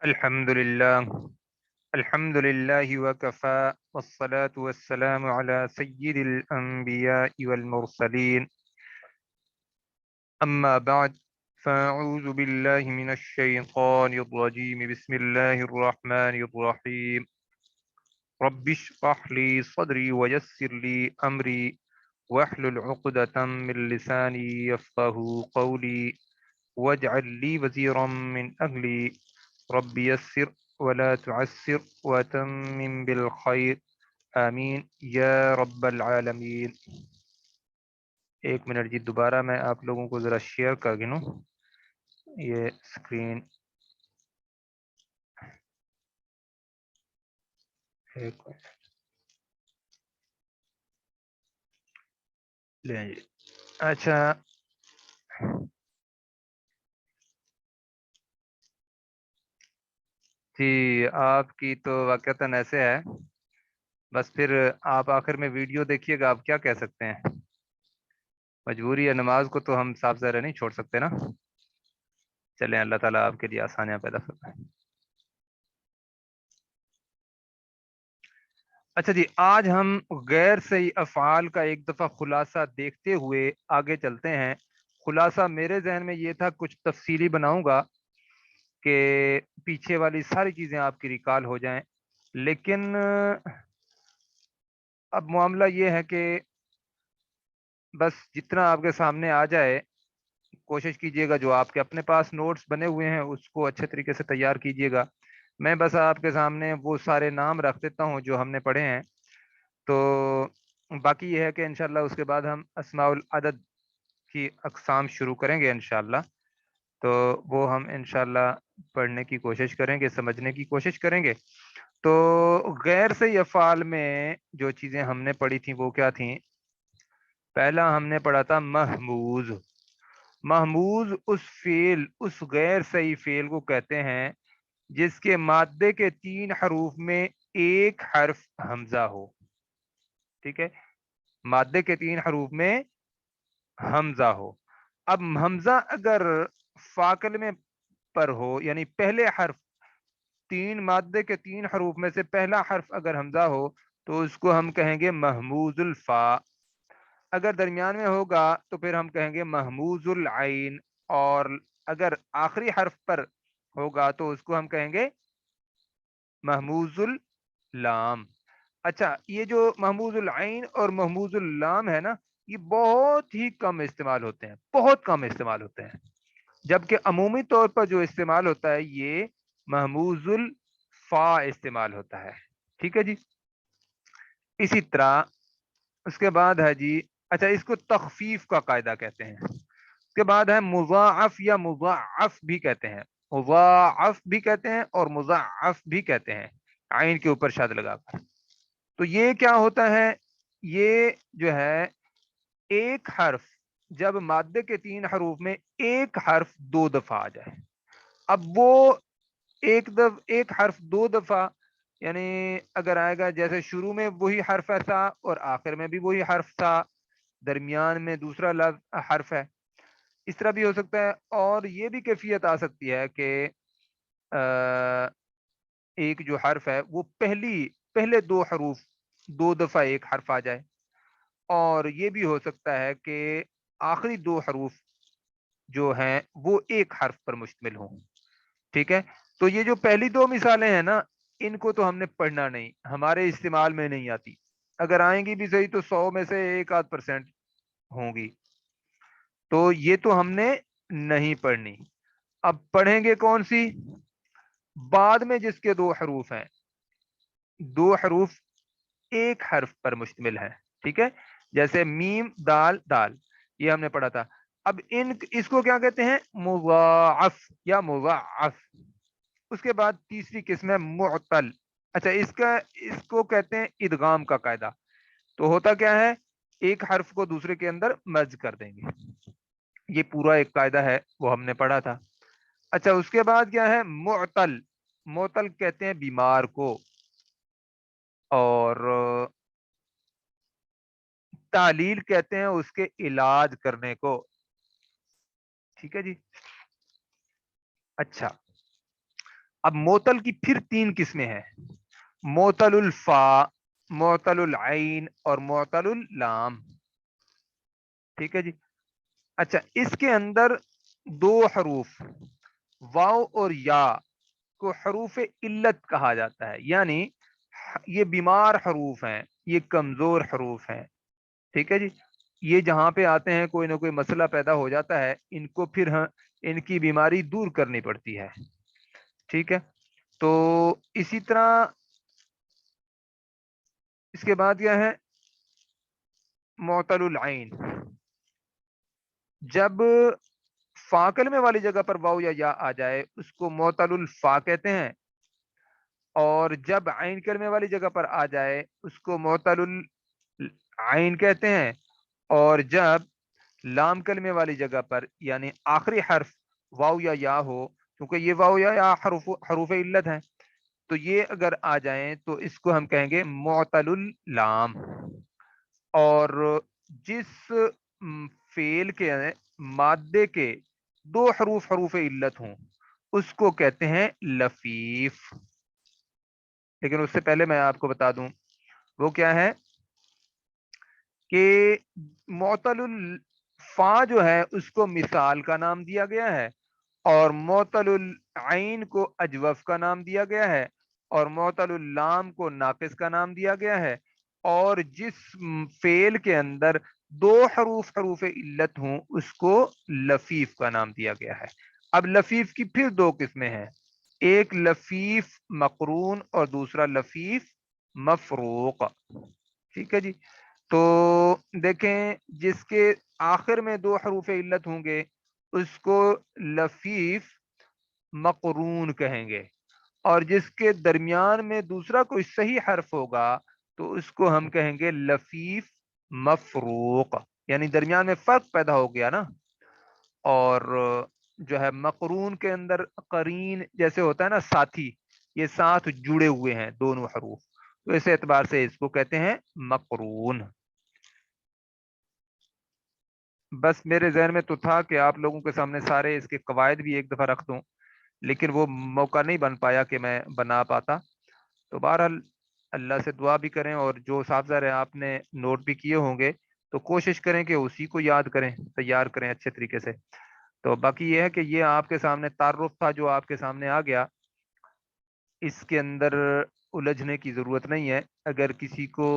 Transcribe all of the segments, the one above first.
الحمد لله. الحمد لله وكفى والصلاة والسلام على سيد الأنبياء والمرسلين. أما بعد، فأعوذ بالله من الشيطان الرجيم. بسم الله الرحمن الرحيم. رب اشرح لي صدري ويسر لي أمري واحلل عقدة من لساني يفقه قولي واجعل لي وزيرا من أهلي رب يسر ولا تعسر وتمم بالخير آمین یا رب العالمین۔ ایک منٹ جی، دوبارہ میں آپ لوگوں کو ذرا شیئر کر گنوں یہ اسکرین۔ ایک منٹ لیں جی۔ اچھا جی، آپ کی تو واقعتاً ایسے ہے، بس پھر آپ آخر میں ویڈیو دیکھیے گا، آپ کیا کہہ سکتے ہیں؟ مجبوری ہے، نماز کو تو ہم صاف ظاہر نہیں چھوڑ سکتے نا۔ چلیں، اللہ تعالیٰ آپ کے لیے آسانیاں پیدا فرمائے۔ اچھا جی، آج ہم غیر صحیح افعال کا ایک دفعہ خلاصہ دیکھتے ہوئے آگے چلتے ہیں۔ خلاصہ میرے ذہن میں یہ تھا، کچھ تفصیلی بناؤں گا کہ پیچھے والی ساری چیزیں آپ کی ریکال ہو جائیں، لیکن اب معاملہ یہ ہے کہ بس جتنا آپ کے سامنے آ جائے کوشش کیجئے گا، جو آپ کے اپنے پاس نوٹس بنے ہوئے ہیں اس کو اچھے طریقے سے تیار کیجئے گا۔ میں بس آپ کے سامنے وہ سارے نام رکھ دیتا ہوں جو ہم نے پڑھے ہیں، تو باقی یہ ہے کہ انشاءاللہ اس کے بعد ہم اسماء العدد کی اقسام شروع کریں گے انشاءاللہ، تو وہ ہم انشاءاللہ پڑھنے کی کوشش کریں گے، سمجھنے کی کوشش کریں گے۔ تو غیر صحیح افعال میں جو چیزیں ہم نے پڑھی تھیں وہ کیا تھیں؟ پہلا ہم نے پڑھا تھا محموز۔ محموز اس غیر صحیح فعل کو کہتے ہیں جس کے مادے کے 3 حروف میں ایک حرف حمزہ ہو۔ ٹھیک ہے، مادے کے 3 حروف میں حمزہ ہو۔ اب حمزہ اگر فاقل میں پر ہو، یعنی پہلے حرف، 3 مادے کے 3 حروف میں سے پہلا حرف اگر حمزہ ہو تو اس کو ہم کہیں گے محموز الفا۔ اگر درمیان میں ہوگا تو پھر ہم کہیں گے محموز العین، اور اگر آخری حرف پر ہوگا تو اس کو ہم کہیں گے محموز اللام۔ اچھا، یہ جو محموز العین اور محموز اللام ہے نا، یہ بہت ہی کم استعمال ہوتے ہیں، بہت کم استعمال ہوتے ہیں، جبکہ عمومی طور پر جو استعمال ہوتا ہے یہ محموز الفا استعمال ہوتا ہے۔ ٹھیک ہے جی، اسی طرح اس کے بعد ہے جی، اچھا اس کو تخفیف کا قاعدہ کہتے ہیں۔ اس کے بعد ہے مضاعف یا مضاعف بھی کہتے ہیں، مضاعف بھی کہتے ہیں اور مضاعف بھی کہتے ہیں، عین کے اوپر شد لگا کر۔ تو یہ کیا ہوتا ہے؟ یہ جو ہے ایک حرف جب مادے کے 3 حروف میں ایک حرف 2 دفعہ آ جائے، اب وہ ایک حرف 2 دفعہ، یعنی اگر آئے گا جیسے شروع میں وہی حرف ہے تھا اور آخر میں بھی وہی حرف تھا، درمیان میں دوسرا حرف ہے، اس طرح بھی ہو سکتا ہے۔ اور یہ بھی کیفیت آ سکتی ہے کہ ایک جو حرف ہے وہ پہلے 2 حروف 2 دفعہ ایک حرف آ جائے، اور یہ بھی ہو سکتا ہے کہ آخری 2 حروف جو ہیں وہ ایک حرف پر مشتمل ہوں۔ ٹھیک ہے، تو یہ جو پہلی 2 مثالیں ہیں نا، ان کو تو ہم نے پڑھنا نہیں، ہمارے استعمال میں نہیں آتی، اگر آئیں گی بھی صحیح تو 100 میں سے 1-8% ہوں گی، تو یہ تو ہم نے نہیں پڑھنی۔ اب پڑھیں گے کون سی؟ بعد میں جس کے 2 حروف ہیں، 2 حروف ایک حرف پر مشتمل ہے، ٹھیک ہے، جیسے میم دال دال، یہ ہم نے پڑھا تھا۔ اب اس کو کیا کہتے ہیں؟ مضاعف یا مضاعف۔ اس کے بعد تیسری قسم ہے معتل۔ اچھا، اس کو کہتے ہیں ادغام کا قاعدہ۔ تو ہوتا کیا ہے؟ ایک حرف کو دوسرے کے اندر مرج کر دیں گے، یہ پورا ایک قاعدہ ہے، وہ ہم نے پڑھا تھا۔ اچھا، اس کے بعد کیا ہے؟ معتل۔ معتل کہتے ہیں بیمار کو، اور تعلیل کہتے ہیں اس کے علاج کرنے کو۔ ٹھیک ہے جی، اچھا अब मोतल की फिर 3 किस्में हैं, मोतलुल फा, मोतलुल आइन और मोतलुल लाम। ठीक है जी। अच्छा, इसके अंदर 2 हरूफ वाव और या को हरूफ इल्लत कहा जाता है, यानी ये बीमार हरूफ हैं, ये कमजोर हरूफ हैं। ठीक है जी। ये जहां पे आते हैं कोई ना कोई मसला पैदा हो जाता है, इनको फिर इनकी बीमारी दूर करनी पड़ती है। ठीक है। तो इसी तरह इसके बाद क्या है, मोतलुल आइन। जब फा कलमे वाली जगह पर वाव या आ जाए उसको मोतलुल फा कहते हैं, और जब आइन कलमे वाली जगह पर आ जाए उसको मोतलुल आइन कहते हैं, और जब लाम कलमे वाली जगह पर यानी आखिरी हर्फ वाव या हो, क्योंकि ये वाव या हरूफ इल्लत है, तो ये अगर आ जाएं तो इसको हम कहेंगे मोतलुल लाम। और जिस फेल के मादे के 2 हरूफ इल्लत हों उसको कहते हैं लफीफ। लेकिन उससे पहले मैं आपको बता दूं वो क्या है कि मोतलुल फा जो है उसको मिसाल का नाम दिया गया है, और मोतलुल आइन को अजवफ का नाम दिया गया है, और मोतलुल लाम को नाकिस का नाम दिया गया है, और जिस फेल के अंदर 2 हरूफ इल्लत हों उसको लफीफ का नाम दिया गया है। अब लफीफ की फिर 2 किस्में हैं, एक लफीफ मकरून और दूसरा लफीफ मफरूक। ठीक है जी। तो देखें, जिसके आखिर में 2 हरूफ इल्लत होंगे उसको लफीफ मकरून कहेंगे, और जिसके दरमियान में दूसरा कोई सही हर्फ होगा तो उसको हम कहेंगे लफीफ मफरूक, यानी दरमियान में फर्क पैदा हो गया ना। और जो है मकरून के अंदर करीन जैसे होता है ना, साथी, ये साथ जुड़े हुए हैं दोनों हरूफ, तो इस एतबार से इसको कहते हैं मकरून। बस मेरे जहन में तो था कि आप लोगों के सामने सारे इसके कवायद भी एक दफा रख दूं, लेकिन वो मौका नहीं बन पाया कि मैं बना पाता। तो बहरहाल अल्लाह से दुआ भी करें, और जो साहबज़ार है आपने नोट भी किए होंगे तो कोशिश करें कि उसी को याद करें, तैयार करें अच्छे तरीके से। तो बाकी ये है कि ये आपके सामने तारुफ था जो आपके सामने आ गया, इसके अंदर उलझने की ज़रूरत नहीं है। अगर किसी को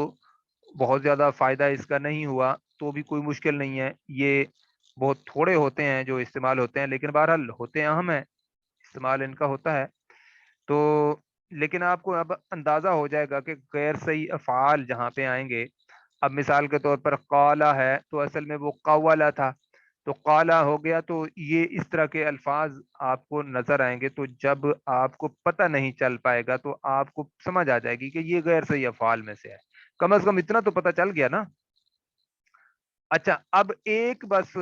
बहुत ज़्यादा फ़ायदा इसका नहीं हुआ तो भी कोई मुश्किल नहीं है, ये बहुत थोड़े होते हैं जो इस्तेमाल होते हैं, लेकिन बहरहाल होते अहम है, इस्तेमाल इनका होता है। तो लेकिन आपको अब अंदाजा हो जाएगा कि गैर सही अफ़ाल जहाँ पे आएंगे, अब मिसाल के तौर पर काला है तो असल में वो कव्वाला था, तो काला हो गया, तो ये इस तरह के अल्फाज आपको नजर आएंगे। तो जब आपको पता नहीं चल पाएगा तो आपको समझ आ जाएगी कि ये गैर सही अफ़ाल में से है, कम से कम इतना तो पता चल गया ना। अच्छा, अब एक बस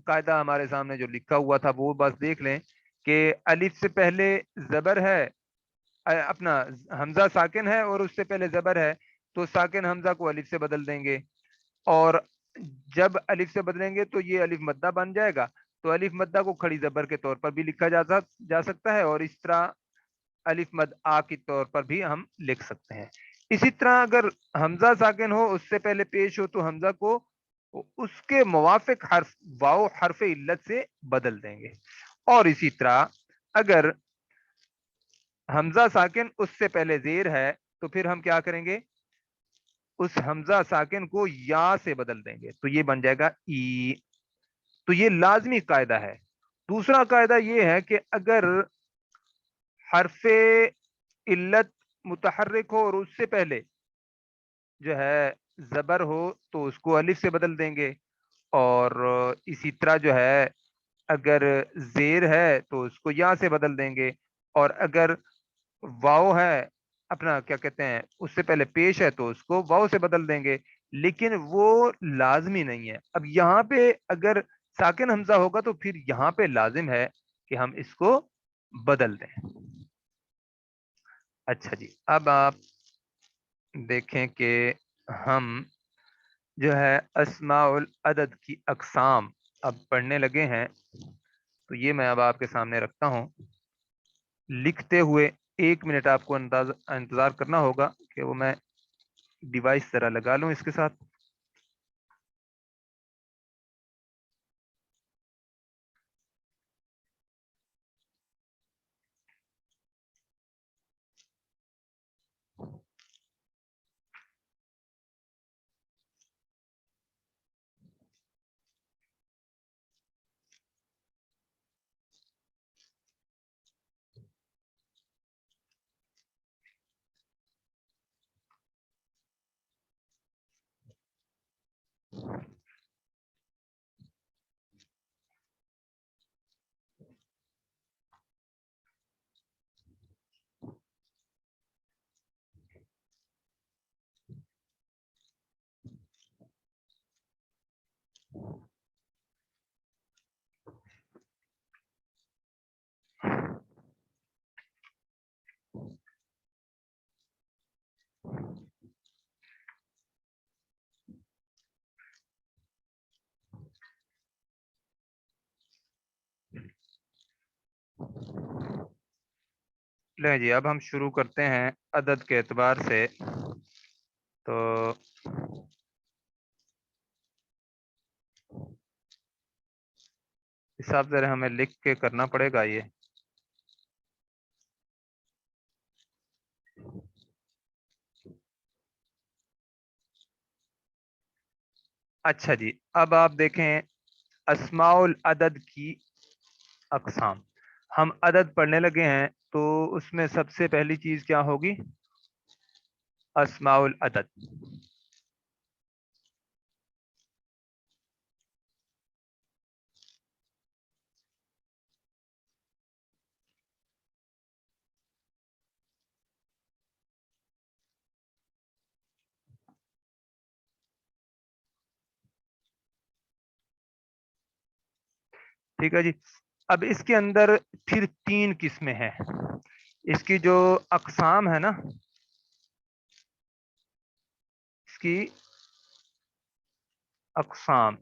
कायदा हमारे सामने जो लिखा हुआ था वो बस देख लें कि अलिफ से पहले जबर है, अपना हमजा साकिन है और उससे पहले जबर है, तो साकिन हमजा को अलिफ से बदल देंगे, और जब अलिफ से बदलेंगे तो ये अलिफ मद्दा बन जाएगा। तो अलिफ मद्दा को खड़ी जबर के तौर पर भी लिखा जा सकता है, और इस तरह अलिफ मद आ के तौर पर भी हम लिख सकते हैं। इसी तरह अगर हमजा साकिन हो उससे पहले पेश हो तो हमजा को उसके मुवाफिक हर्फ वाव हर्फ इल्लत से बदल देंगे, और इसी तरह अगर हमजा साकिन उससे पहले जेर है तो फिर हम क्या करेंगे, उस हमजा साकिन को या से बदल देंगे, तो ये बन जाएगा ई। तो ये लाजमी कायदा है। दूसरा कायदा ये है कि अगर हरफे इल्लत मुतहर्रिक हो और उससे पहले जो है जबर हो तो उसको अलिफ से बदल देंगे, और इसी तरह जो है अगर जेर है तो उसको या से बदल देंगे, और अगर वाव है, अपना क्या कहते हैं, उससे पहले पेश है तो उसको वाव से बदल देंगे। लेकिन वो लाजमी नहीं है। अब यहाँ पे अगर साकिन हमजा होगा तो फिर यहाँ पे लाजिम है कि हम इसको बदल दें। अच्छा जी, अब आप देखें कि हम जो है अस्माउल अदद की अकसाम अब पढ़ने लगे हैं, तो ये मैं अब आपके सामने रखता हूँ लिखते हुए। 1 मिनट आपको इंतजार करना होगा कि वो मैं डिवाइस जरा लगा लूं इसके साथ। ले जी, अब हम शुरू करते हैं अदद के एतबार से। तो हिसाब से हमें लिख के करना पड़ेगा ये। अच्छा जी, अब आप देखें अस्माउल अदद की अकसाम। हम अदद पढ़ने लगे हैं, तो उसमें सबसे पहली चीज क्या होगी? अस्माउल अदद। ठीक है जी। अब इसके अंदर फिर 3 किस्में हैं। इसकी जो अकसाम है ना, इसकी अकसाम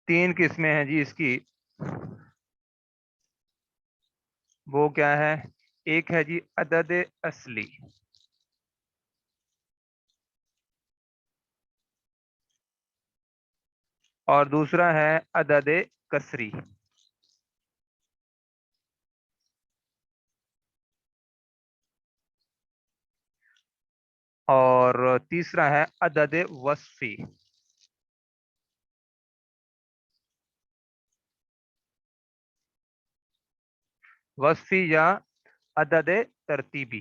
3 किस्में हैं जी इसकी। वो क्या है? एक है जी अदद असली, और दूसरा है अदद कसरी, और तीसरा है अदद वस्फी। वस्फी या अदद तरतीबी।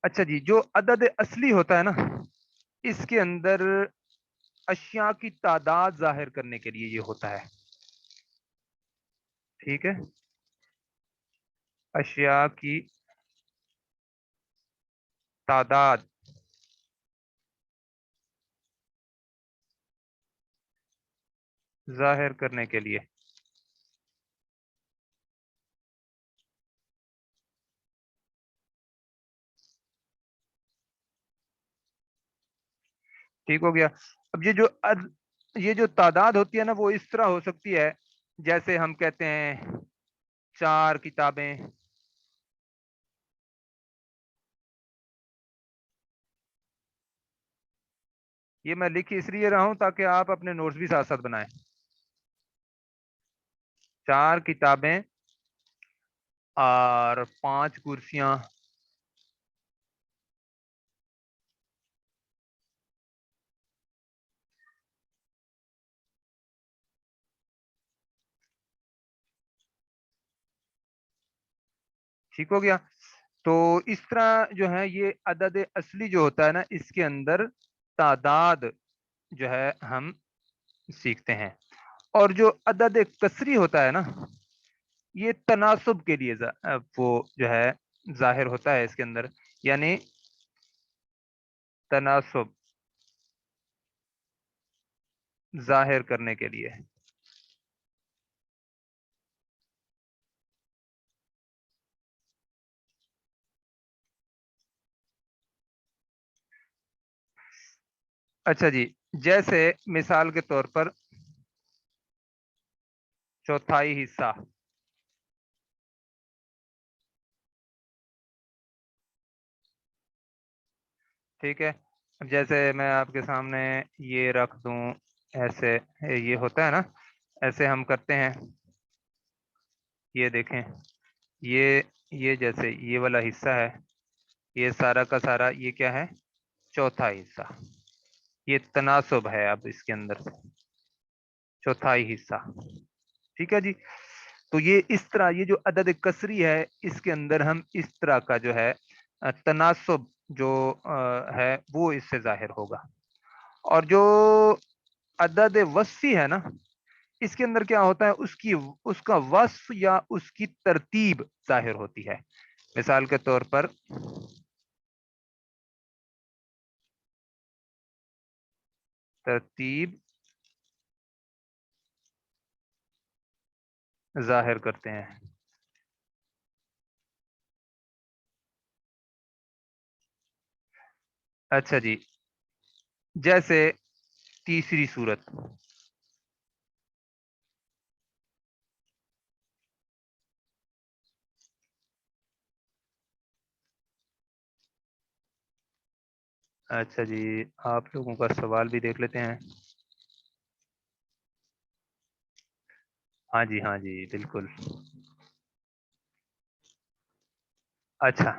अच्छा जी, जो अदद असली होता है ना, इसके अंदर अशिया की तादाद जाहिर करने के लिए ये होता है। ठीक है, अशिया की तादाद जाहिर करने के लिए। ठीक हो गया। अब ये जो तादाद होती है ना, वो इस तरह हो सकती है, जैसे हम कहते हैं 4 किताबें, ये मैं लिख इसलिए रहा हूं ताकि आप अपने नोट्स भी साथ साथ बनाएं। 4 किताबें और 5 कुर्सियां। ठीक हो गया। तो इस तरह जो है ये अदद असली जो होता है ना, इसके अंदर तादाद जो है हम सीखते हैं। और जो अदद कसरी होता है ना, ये तनासुब के लिए वो जो है जाहिर होता है इसके अंदर, यानी तनासुब जाहिर करने के लिए। अच्छा जी, जैसे मिसाल के तौर पर चौथाई हिस्सा, ठीक है। अब जैसे मैं आपके सामने ये रख दूं, ऐसे ये होता है ना, ऐसे हम करते हैं। ये देखें, ये जैसे ये वाला हिस्सा है, ये सारा का सारा ये क्या है, चौथा हिस्सा। ये तनासुब है अब इसके अंदर से, चौथाई हिस्सा, ठीक है जी। तो ये इस तरह, ये जो अदद कसरी है, इसके अंदर हम इस तरह का जो है तनासुब जो है वो इससे जाहिर होगा। और जो अदद वस्फी है ना, इसके अंदर क्या होता है, उसकी उसका वस्फ या उसकी तरतीब जाहिर होती है। मिसाल के तौर पर तरतीब जाहिर करते हैं। अच्छा जी, जैसे तीसरी सूरत, अच्छा जी, आप लोगों का सवाल भी देख लेते हैं। हाँ जी, हाँ जी, बिल्कुल। अच्छा,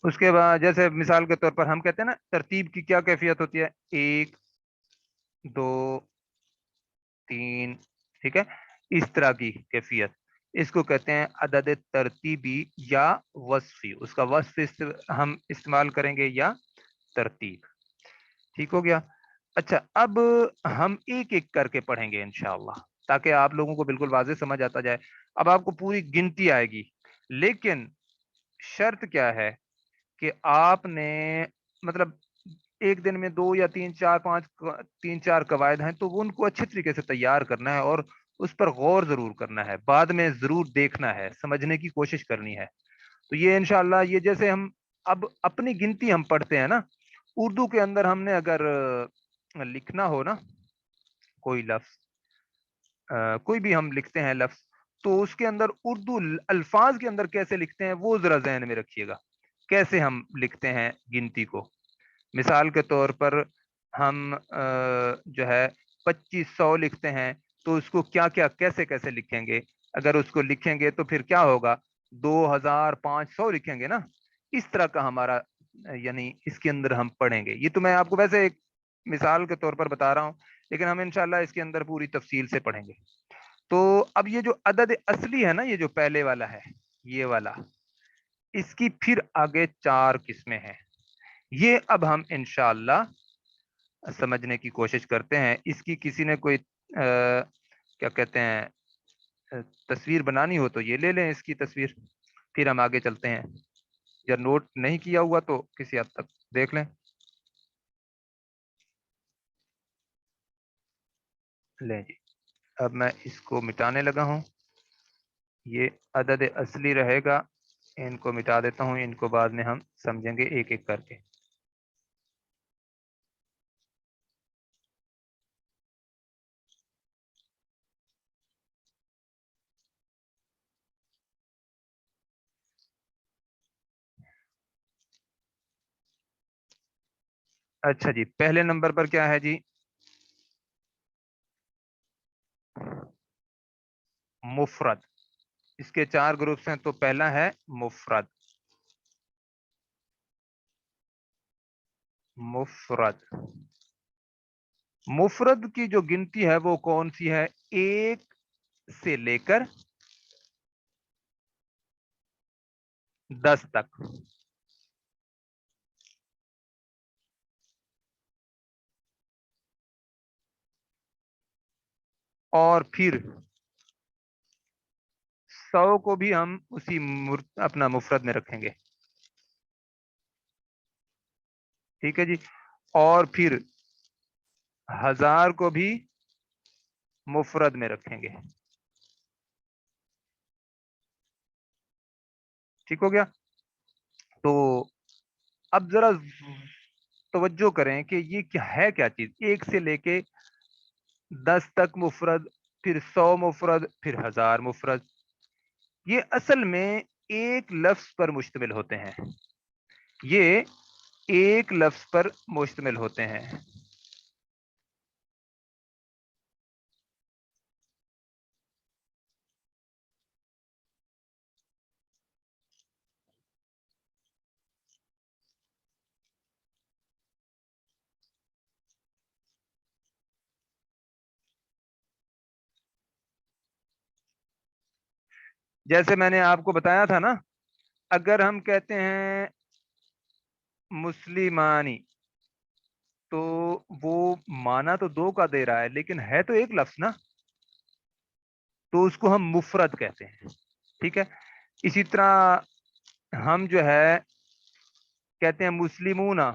उसके बाद जैसे मिसाल के तौर पर हम कहते हैं ना, तरतीब की क्या कैफियत होती है, एक, दो, तीन, ठीक है, इस तरह की कैफियत, इसको कहते हैं अदद तरतीबी या वस्फी। उसका वस्फ हम इस्तेमाल करेंगे या तरतीब, ठीक हो गया। अच्छा, अब हम एक एक करके पढ़ेंगे इंशाअल्लाह, ताकि आप लोगों को बिल्कुल वाज़ेह समझ आता जाए। अब आपको पूरी गिनती आएगी, लेकिन शर्त क्या है कि आपने, मतलब एक दिन में दो या तीन चार पांच, तीन चार कवायद हैं तो वो उनको अच्छे तरीके से तैयार करना है, और उस पर गौर जरूर करना है, बाद में जरूर देखना है, समझने की कोशिश करनी है। तो ये इंशाअल्लाह, ये जैसे हम अब अपनी गिनती हम पढ़ते हैं ना, उर्दू के अंदर हमने अगर लिखना हो ना कोई लफ्ज, कोई भी हम लिखते हैं लफ्ज, तो उसके अंदर उर्दू अल्फाज के अंदर कैसे लिखते हैं वो जरा जहन में रखिएगा, कैसे हम लिखते हैं गिनती को। मिसाल के तौर पर हम जो है 2500 लिखते हैं, तो उसको क्या क्या कैसे कैसे लिखेंगे, अगर उसको लिखेंगे तो फिर क्या होगा, 2500 लिखेंगे ना, इस तरह का हमारा यानी इसके अंदर हम पढ़ेंगे। ये तो मैं आपको वैसे एक मिसाल के तौर पर बता रहा हूँ, लेकिन हम इंशाल्लाह इसके अंदर पूरी तफसील से पढ़ेंगे। तो अब ये जो अदद असली है ना, ये जो पहले वाला है, ये वाला, इसकी फिर आगे चार किस्में हैं। ये अब हम इंशाअल्लाह समझने की कोशिश करते हैं। इसकी किसी ने कोई क्या कहते हैं तस्वीर बनानी हो तो ये ले लें इसकी तस्वीर, फिर हम आगे चलते हैं। या नोट नहीं किया हुआ तो किसी हद तक देख लें। लें जी, अब मैं इसको मिटाने लगा हूँ। ये अदद असली रहेगा, इनको मिटा देता हूँ, इनको बाद में हम समझेंगे एक एक करके। अच्छा जी, पहले नंबर पर क्या है जी, मुफरद। इसके चार ग्रुप्स हैं, तो पहला है मुफरद। मुफरद, मुफरद की जो गिनती है वो कौन सी है, एक से लेकर 10 तक। और फिर 100 को भी हम उसी अपना मुफरद में रखेंगे, ठीक है जी। और फिर 1000 को भी मुफरद में रखेंगे, ठीक हो गया। तो अब जरा तवज्जो करें कि ये क्या है, क्या चीज, 1 से लेके 10 तक मुफरद, फिर 100 मुफरद, फिर 1000 मुफरद, ये असल में एक लफ्ज पर मुश्तमिल होते हैं। ये एक लफ्ज पर मुश्तमिल होते हैं। जैसे मैंने आपको बताया था ना, अगर हम कहते हैं मुस्लिमानी, तो वो माना तो दो का दे रहा है, लेकिन है तो एक लफ्ज ना, तो उसको हम मुफरद कहते हैं। ठीक है। इसी तरह हम जो है कहते हैं मुस्लिमूना,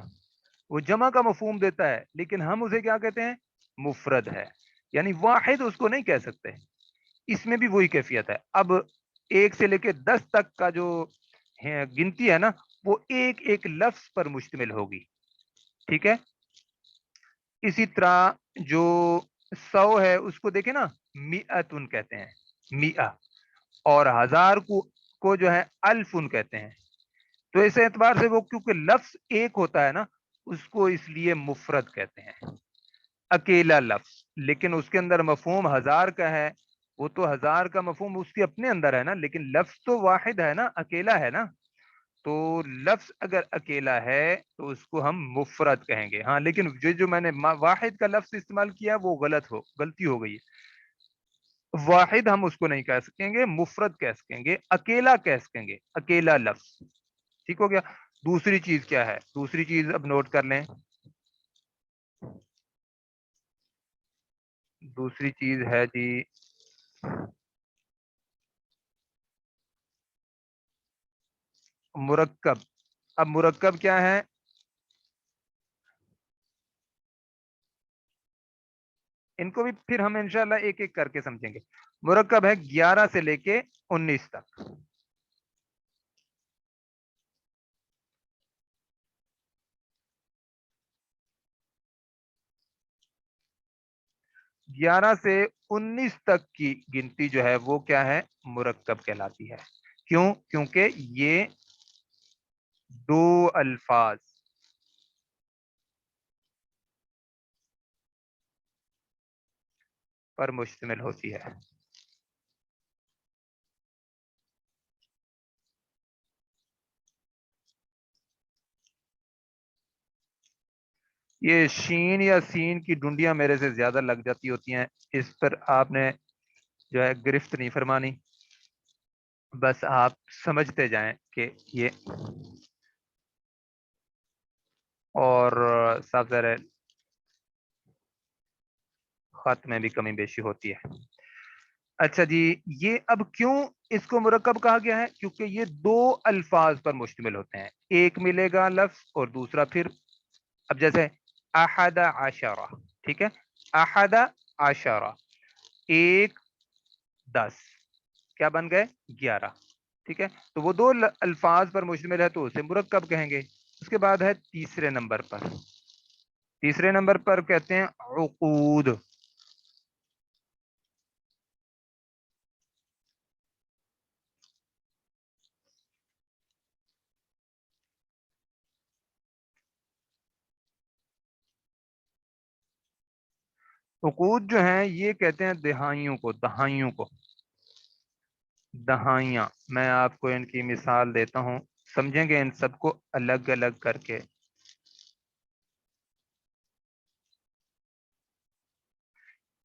वो जमा का मफहूम देता है, लेकिन हम उसे क्या कहते हैं, मुफरद है, यानी वाहिद उसको नहीं कह सकते। इसमें भी वही कैफियत है। अब 1 से लेके 10 तक का जो है गिनती है ना, वो एक एक लफ्ज पर मुश्तमिल होगी। ठीक है। इसी तरह जो 100 है उसको देखे ना, मिअतुन कहते हैं, मिआ। और 1000 को जो है अल्फुन कहते हैं। तो इस एतबार से वो क्योंकि लफ्ज एक होता है ना, उसको इसलिए मुफरद कहते हैं, अकेला लफ्ज। लेकिन उसके अंदर मफहूम 1000 का है, वो तो 1000 का मफहूम उसके अपने अंदर है ना, लेकिन लफ्ज तो वाहिद है ना, अकेला है ना। तो लफ्ज अगर अकेला है तो उसको हम मुफरद कहेंगे। हाँ, लेकिन जो मैंने वाहिद का लफ्ज इस्तेमाल किया वो गलती हो गई है। वाहिद हम उसको नहीं कह सकेंगे, मुफरद कह सकेंगे, अकेला कह सकेंगे, अकेला लफ्ज। ठीक हो गया। दूसरी चीज क्या है, दूसरी चीज अब नोट कर लें। दूसरी चीज है जी मुरक्कब। अब मुरक्कब क्या है, इनको भी फिर हम इंशाल्लाह एक एक करके समझेंगे। मुरक्कब है 11 से लेके 19 तक। 11 से 19 तक की गिनती जो है वो क्या है, मुरक्कब कहलाती है। क्यों? क्योंकि ये दो अल्फाज पर मुश्तमिल होती है। ये शीन या सीन की डुंडियां मेरे से ज्यादा लग जाती होती हैं, इस पर आपने जो है गिरफ्त नहीं फरमानी। बस आप समझते जाएं कि ये, और साफ ज़ाहिर है खत में भी कमी बेशी होती है। अच्छा जी, ये अब क्यों इसको मुरक्कब कहा गया है, क्योंकि ये दो अल्फाज पर मुश्तमिल होते हैं। एक मिलेगा लफ्ज और दूसरा फिर। अब जैसे अहदा आशरा, ठीक है, अहदा आशरा, एक 10, क्या बन गए, 11। ठीक है, तो वो दो अल्फाज पर मुश्तमिल है तो उसे मुरक्कब कहेंगे। उसके बाद है तीसरे नंबर पर, तीसरे नंबर पर कहते हैं उकूद। उकूद जो है ये कहते हैं दहाइयों को, दहाइयों को, दहाइयाँ। मैं आपको इनकी मिसाल देता हूँ, समझेंगे इन सबको अलग अलग करके।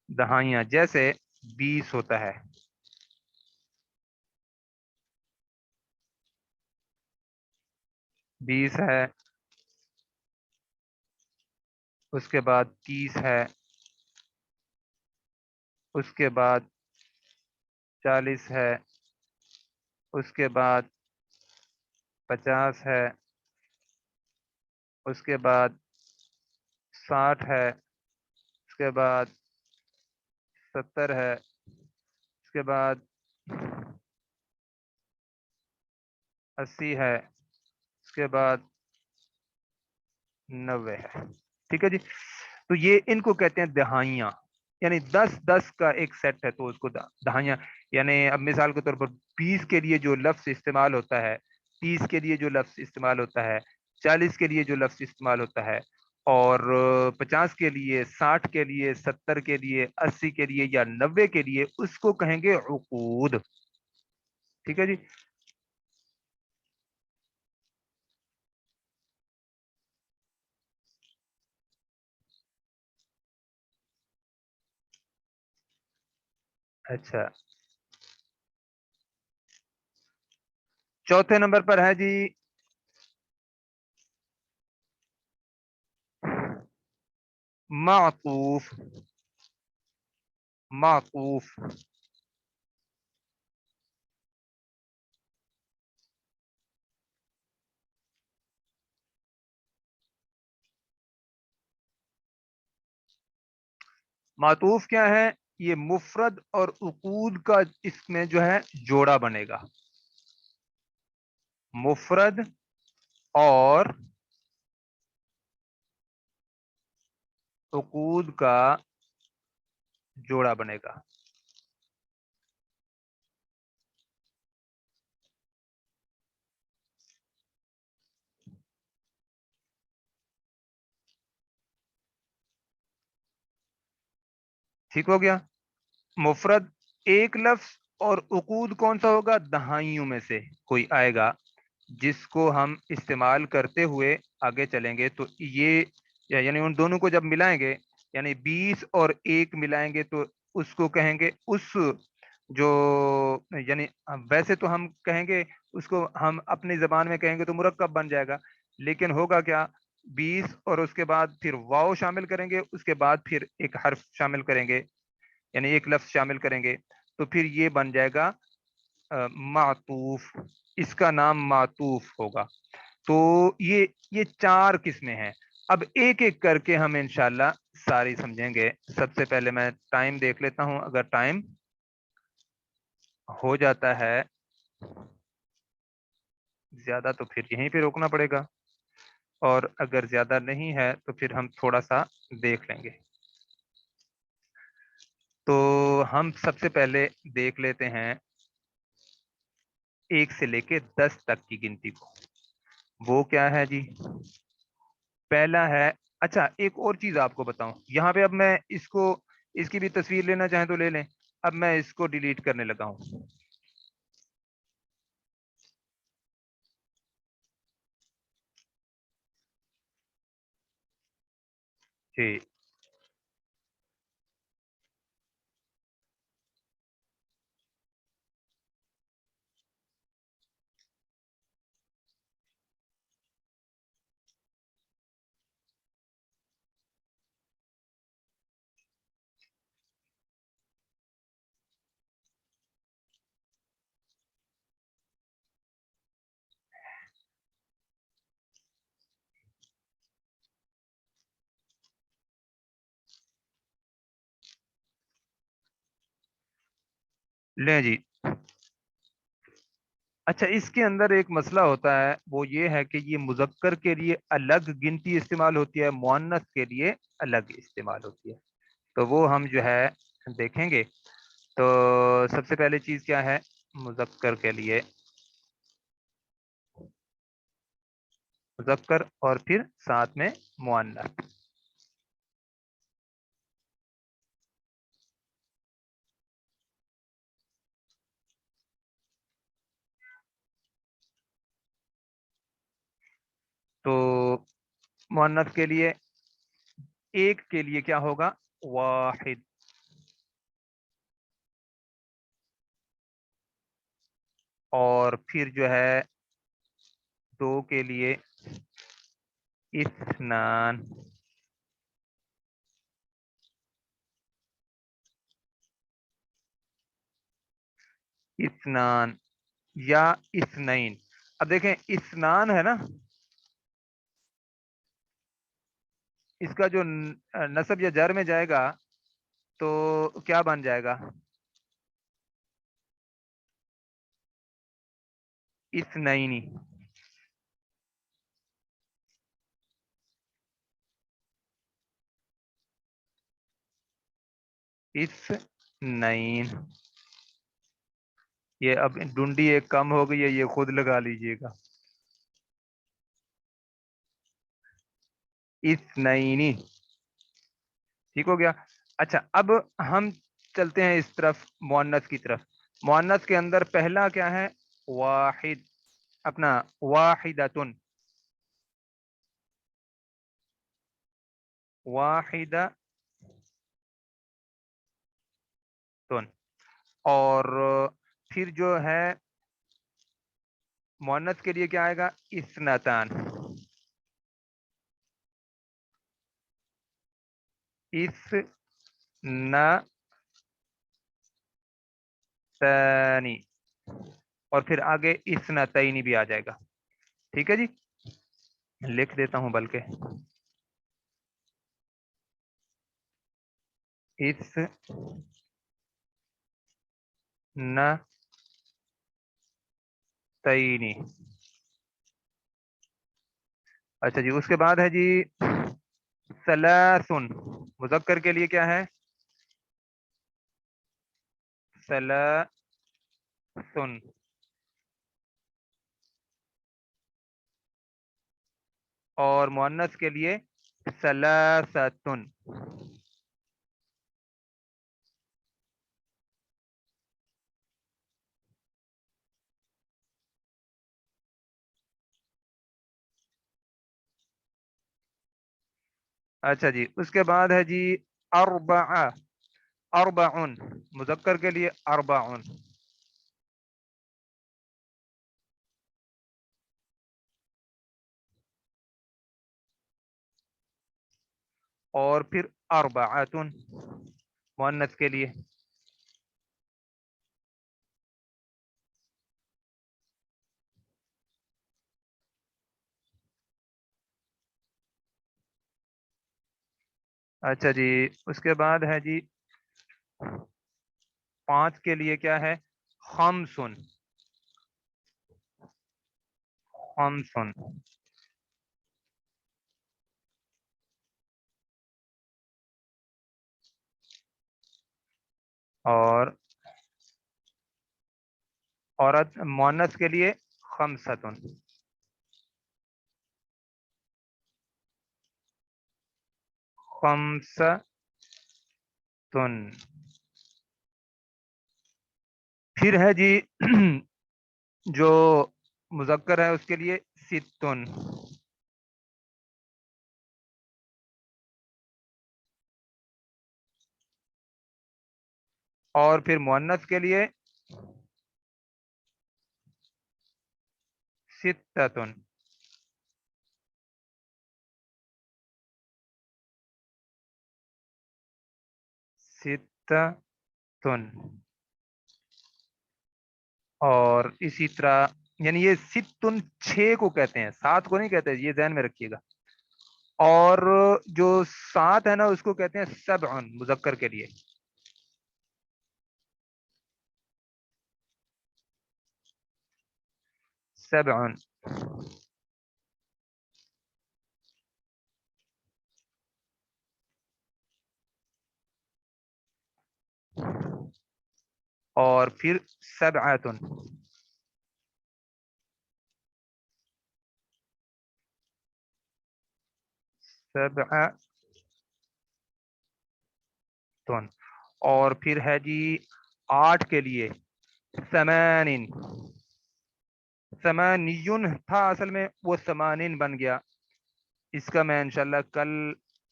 दहाइयाँ जैसे 20 होता है, 20 है, उसके बाद 30 है, उसके बाद 40 है, उसके बाद 50 है, उसके बाद 60 है, उसके बाद 70 है, उसके बाद 80 है, उसके बाद 90 है। ठीक है जी। तो ये इनको कहते हैं दहाइयाँ, यानी 10-10 का एक सेट है तो उसको दहाइयाँ। यानी अब मिसाल के तौर पर 20 के लिए जो लफ्ज इस्तेमाल होता है, 30 के लिए जो लफ्ज इस्तेमाल होता है, 40 के लिए जो लफ्ज इस्तेमाल होता है, और 50 के लिए, 60 के लिए, 70 के लिए, 80 के लिए या 90 के लिए, उसको कहेंगे उकूद। ठीक है जी। अच्छा, चौथे नंबर पर है जी मातूफ। मातूफ। मातूफ क्या है? ये मुफरद और उकूद का इसमें जो है जोड़ा बनेगा। मुफरद और उकूद का जोड़ा बनेगा। ठीक हो गया। मुफरद एक लफ्ज, और उकूद कौन सा होगा? दहाइयों में से कोई आएगा जिसको हम इस्तेमाल करते हुए आगे चलेंगे। तो ये यानी उन दोनों को जब मिलाएंगे, यानी 20 और 1 मिलाएंगे तो उसको कहेंगे उस जो, यानी वैसे तो हम कहेंगे उसको, हम अपनी जबान में कहेंगे तो मुरक्कब बन जाएगा, लेकिन होगा क्या? 20 और उसके बाद फिर वाव शामिल करेंगे, उसके बाद फिर एक हर्फ शामिल करेंगे, यानी एक लफ्ज शामिल करेंगे, तो फिर ये बन जाएगा मातूफ। इसका नाम मातूफ होगा। तो ये चार किस्में हैं। अब एक एक करके हम इंशाल्लाह सारी समझेंगे। सबसे पहले मैं टाइम देख लेता हूं, अगर टाइम हो जाता है ज्यादा तो फिर यहीं पे रोकना पड़ेगा, और अगर ज्यादा नहीं है तो फिर हम थोड़ा सा देख लेंगे। तो हम सबसे पहले देख लेते हैं 1 से लेके 10 तक की गिनती को। वो क्या है जी? पहला है, अच्छा एक और चीज आपको बताऊं, यहाँ पे अब मैं इसको, इसकी भी तस्वीर लेना चाहें तो ले लें। अब मैं इसको डिलीट करने लगा हूं। जी। ले जी। अच्छा, इसके अंदर एक मसला होता है, वो ये है कि ये मुजक्कर के लिए अलग गिनती इस्तेमाल होती है, मुअन्नस के लिए अलग इस्तेमाल होती है। तो वो हम जो है देखेंगे। तो सबसे पहले चीज क्या है मुजक्कर के लिए? मुजक्कर और फिर साथ में मुअन्नस। तो मुअन्नस के लिए, एक के लिए क्या होगा? वाहिद। और फिर जो है दो के लिए इस्नान। इस्नान या इस्नैन। अब देखें, इस्नान है ना, इसका जो नसब या जर में जाएगा तो क्या बन जाएगा? इस्नैनी। اثنین. یہ اب ڈنڈی ایک کم ہو گئی ہے، یہ خود لگا لیجئے گا. اثنین. ٹھیک ہو گیا. اچھا اب ہم چلتے ہیں اس طرف مؤنث کی طرف. مؤنث کے اندر پہلا کیا ہے؟ واحد. اپنا واحدتن. واحدتن. اور پھر جو ہے مؤنث کے لیے کیا آئے گا؟ اثنتان. اثنتانی. اور پھر آگے اثنتین بھی آ جائے گا. ٹھیک ہے جی، لکھ دیتا ہوں بلکہ اثنتین. اچھا جی، اس کے بعد ہے جی ثلاثن. مذکر کے لیے کیا ہے؟ ثلاثن. اور مؤنث کے لیے ثلاثتن. اچھا جی، اس کے بعد ہے جی اربع. اربعن. مذکر کے لیے اربعن. اور پھر اربعتن مؤنث کے لیے. اچھا جی، اس کے بعد ہے جی 5 کے لیے کیا ہے؟ خمسن. خمسن. اور عورت مؤنث کے لیے خمستن. خمستن. پھر ہے جی جو مذکر ہے اس کے لیے ستن. اور پھر مؤنث کے لیے ستتن. ستتن. اور اسی طرح یعنی یہ ستن 6 کو کہتے ہیں، 7 کو نہیں کہتے، یہ ذہن میں رکھیے گا. اور جو 7 ہے نا اس کو کہتے ہیں سبعن مذکر کے لیے. سبعن. اور پھر سبعتن. سبعتن. اور پھر ہے جی 8 کے لیے ثمانین. ثمانین تھا اصل میں، وہ ثمانین بن گیا. اس کا میں انشاءاللہ کل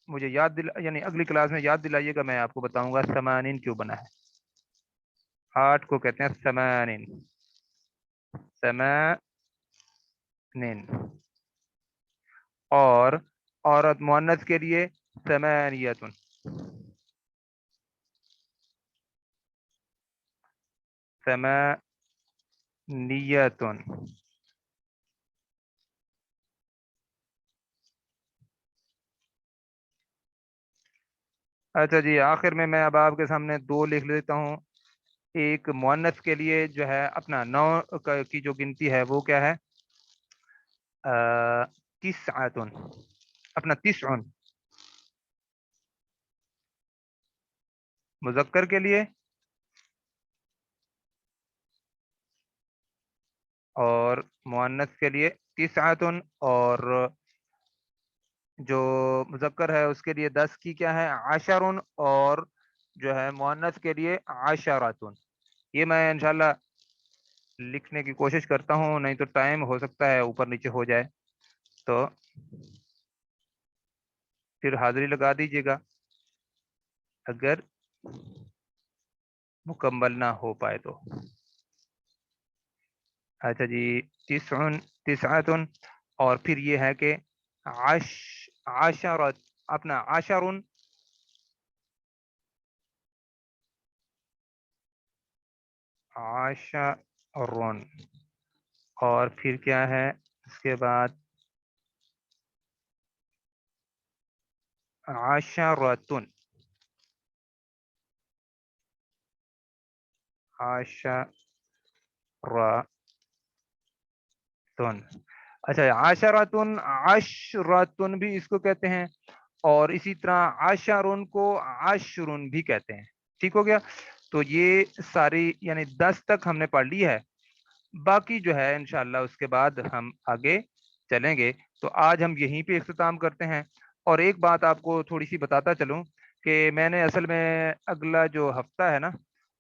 مجھے یعنی اگلی کلاس میں یاد دلائیے گا، میں آپ کو بتاؤں گا ثمانین کیوں بنا ہے. 8 کو کہتے ہیں ثمانین. ثمانین. اور عورت مؤنث کے لیے ثمانیتن. ثمانیتن. اچھا جی، آخر میں اب آپ کے سامنے 2 لکھ لیتا ہوں. ایک مؤنث کے لیے جو ہے اپنا 9 کی جو گنتی ہے وہ کیا ہے؟ تسعتن. اپنا تسعن. मुज़क्कर के लिए और मुअन्नस के लिए तिसअतुन, और जो मुज़क्कर है उसके लिए 10 की क्या है आशरुन, और जो है मुअन्नस के लिए आशरातुन। ये मैं इंशाल्लाह लिखने की कोशिश करता हूँ, नहीं तो टाइम हो सकता है ऊपर नीचे हो जाए, तो फिर हाजिरी लगा दीजिएगा अगर मुकम्मल ना हो पाए तो। अच्छा जी, तिसउन तिसअतुन, और फिर ये है कि आश आशरत, अपना आशरुन, आशरुन, और फिर क्या है इसके बाद आशरतुन, आशरतुन। अच्छा, आशरतुन, आशरतुन भी इसको कहते हैं, और इसी तरह आशरुन को आशरुन भी कहते हैं। ठीक हो गया। तो ये सारी यानी 10 तक हमने पढ़ ली है। बाकी जो है इंशाल्लाह उसके बाद हम आगे चलेंगे। तो आज हम यहीं पे इख्तिताम करते हैं। और एक बात आपको थोड़ी सी बताता चलूं कि मैंने असल में अगला जो हफ्ता है ना,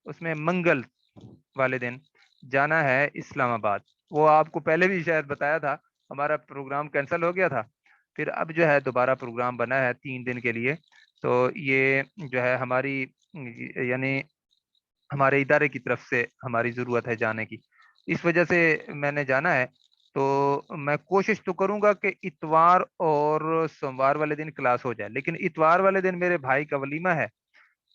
उसमें मंगल वाले दिन जाना है इस्लामाबाद। वो आपको पहले भी शायद बताया था, हमारा प्रोग्राम कैंसिल हो गया था, फिर अब जो है दोबारा प्रोग्राम बना है 3 दिन के लिए। तो ये जो है हमारी यानी हमारे इदारे की तरफ से हमारी ज़रूरत है जाने की, इस वजह से मैंने जाना है। तो मैं कोशिश तो करूंगा कि इतवार और सोमवार वाले दिन क्लास हो जाए, लेकिन इतवार वाले दिन मेरे भाई का वलीमा है,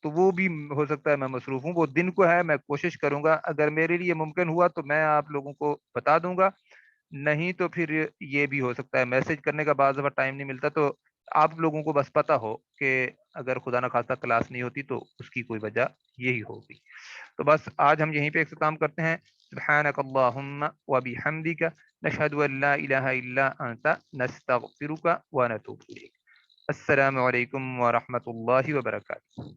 तो वो भी हो सकता है मैं मसरूफ हूँ, वो दिन को है। मैं कोशिश करूंगा, अगर मेरे लिए मुमकिन हुआ तो मैं आप लोगों को बता दूंगा, नहीं तो फिर ये भी हो सकता है मैसेज करने का बाज़ दफ़ा टाइम नहीं मिलता, तो आप लोगों को बस पता हो कि अगर खुदा ना खास्ता क्लास नहीं होती तो उसकी कोई वजह यही होगी। तो बस आज हम यहीं पे इख्तिताम करते हैं। सुब्हानक अल्लाहुम्मा व बिहम्दिका नशहदु अन ला इलाहा इल्ला अंता नस्तगफिरुका व नतूबु इलैक। अस्सलामु अलैकुम व रहमतुल्लाहि व बरकातुहू।